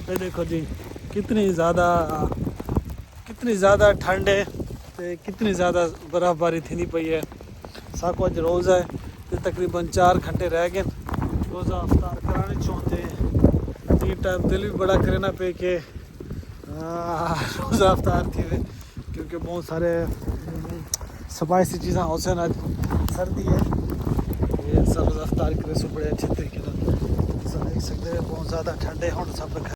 ये देखो जी कितनी ज़्यादा ठंड है ते कितनी ज़्यादा बर्फबारी थी पई है। साको अज रोज़ा है ते तकरीबन 4 घंटे रह गए रोज़ा अफ्तार कराने चाहते हैं। ये टाइम दिल भी बड़ा करे ना पे के रोज़ा अफ्तार थी वे, क्योंकि बहुत सारे स्पाइसी चीज़ा हो से ना सर्दी है ये सब रोज़ा अफ्तार करे सो बड़े अच्छे तरीके देख सकते हैं। बहुत ज़्यादा ठंडे होने सब